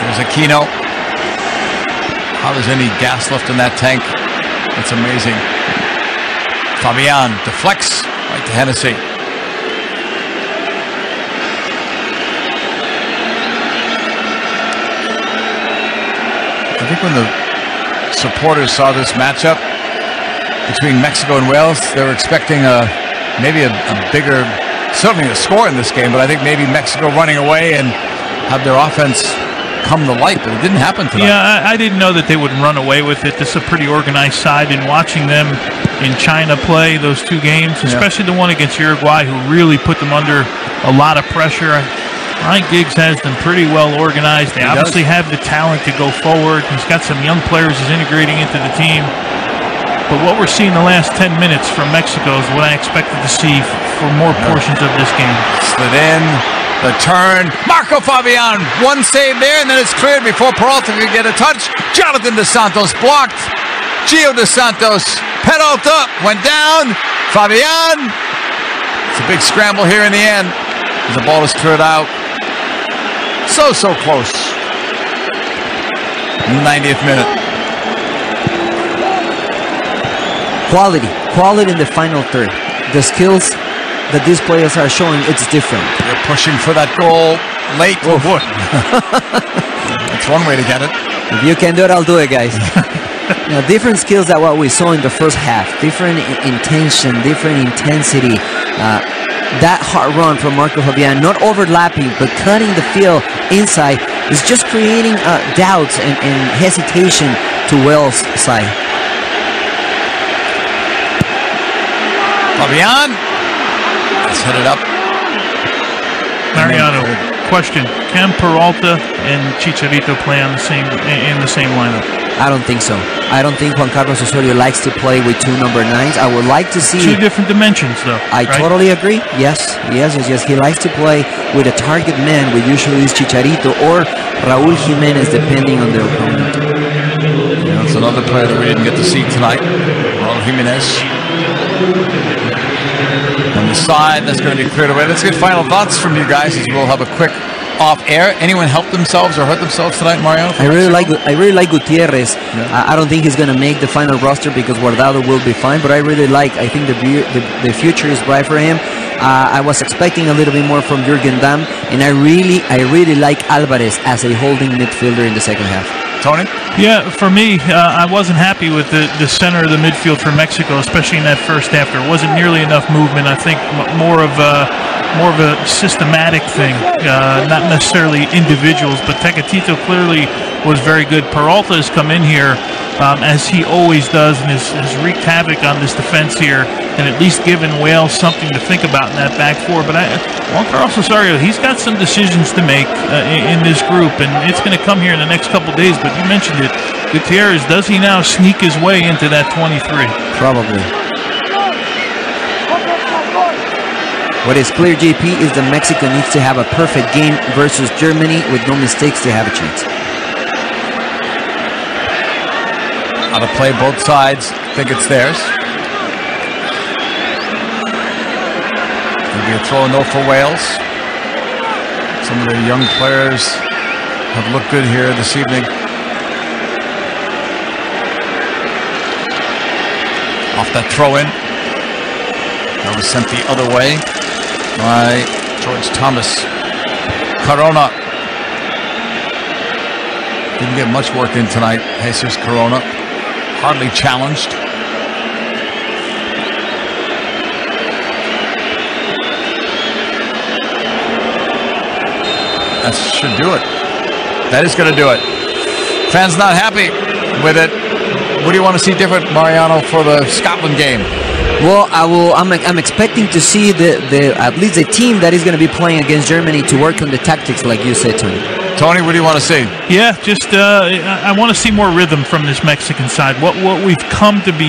There's Aquino. How there's any gas left in that tank? It's amazing. Fabian deflects right to Hennessy. I think when the supporters saw this matchup between Mexico and Wales, they were expecting maybe a bigger, certainly a score in this game, but I think maybe Mexico running away and have their offense come to light, but it didn't happen tonight. Yeah, I didn't know that they would run away with it. This is a pretty organized side, and watching them in China play those two games, especially the one against Uruguay, who really put them under a lot of pressure. Ryan Giggs has them pretty well organized. They obviously have the talent to go forward. He's got some young players he's integrating into the team. But what we're seeing the last 10 minutes from Mexico is what I expected to see for more portions of this game. Slid in, the turn. Marco Fabian, one save there, and then it's cleared before Peralta could get a touch. Jonathan Dos Santos blocked. Gio Dos Santos, Peralta went down. Fabian. It's a big scramble here in the end. The ball is cleared out. So close. 90th minute. Quality in the final third. The skills that these players are showing, it's different. They're pushing for that goal late. Oh boy. That's one way to get it. If you can do it, I'll do it, guys. Different skills than what we saw in the first half. Different intention, different intensity. That hard run from Marco Fabian, not overlapping, but cutting the field inside, is just creating doubts and hesitation to Wales' side. Fabian, let's hit it up. Mariano, question: can Peralta and Chicharito play on in the same lineup? I don't think so. I don't think Juan Carlos Osorio likes to play with two number 9s. I would like to see... Two different dimensions, though. I totally agree. Yes. He likes to play with a target man, which usually is Chicharito or Raúl Jiménez, depending on their opponent. That's another player that we didn't get to see tonight. Raúl Jiménez. On the side, that's going to be cleared away. Let's get final thoughts from you guys as we'll have a quick off-air. Anyone help themselves or hurt themselves tonight, Mario? I really like Gutierrez. Yeah. I don't think he's going to make the final roster because Guardado will be fine, but I think the future is bright for him. I was expecting a little bit more from Jürgen Damm, and I really like Alvarez as a holding midfielder in the second half. Tony? Yeah, for me, I wasn't happy with the center of the midfield for Mexico, especially in that first half. There wasn't nearly enough movement. I think more of a systematic thing, not necessarily individuals. But Tecatito clearly was very good. Peralta has come in here, as he always does, and has wreaked havoc on this defense here, and at least given Wales something to think about in that back four. But Juan Carlos Osorio, he's got some decisions to make in this group, and it's going to come here in the next couple days. But you mentioned it, Gutierrez, does he now sneak his way into that 23? Probably. What is clear, JP, is that Mexico needs to have a perfect game versus Germany with no mistakes to have a chance. How to play both sides. Think it's theirs. Maybe a throw no for Wales. Some of the young players have looked good here this evening. Off that throw in. That was sent the other way by George Thomas. Corona. Didn't get much work in tonight. Jesus Corona. Hardly challenged. That should do it. That is going to do it. Fans not happy with it. What do you want to see different, Mariano, for the Scotland game? Well, I'm expecting to see at least the team that is going to be playing against Germany to work on the tactics, like you said, Tony. Tony, what do you want to see? Yeah, just I want to see more rhythm from this Mexican side. What we've come to be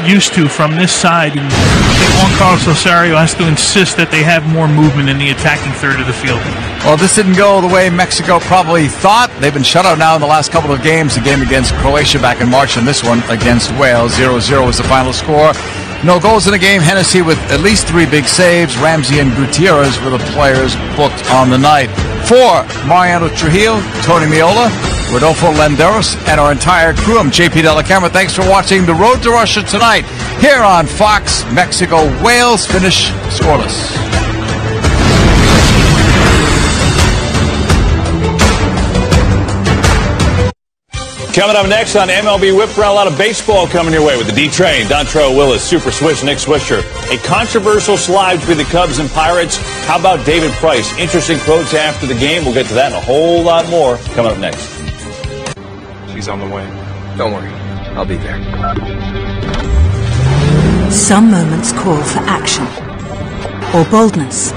used to from this side, and I think Juan Carlos Osorio has to insist that they have more movement in the attacking third of the field. Well, this didn't go the way Mexico probably thought. They've been shut out now in the last couple of games. The game against Croatia back in March, and this one against Wales. 0-0 was the final score. No goals in the game. Hennessy with at least 3 big saves. Ramsey and Gutierrez were the players booked on the night. For Mariano Trujillo, Tony Miola, Rodolfo Landeros, and our entire crew, I'm JP Della Camera. Thanks for watching The Road to Russia tonight here on Fox. Mexico, Wales finish scoreless. Coming up next on MLB Whip Around, a lot of baseball coming your way with the D-Train, Dontrell Willis, Super Swish, Nick Swisher. A controversial slide between the Cubs and Pirates. How about David Price? Interesting quotes after the game. We'll get to that and a whole lot more coming up next. She's on the way. Don't worry. I'll be there. Some moments call for action or boldness.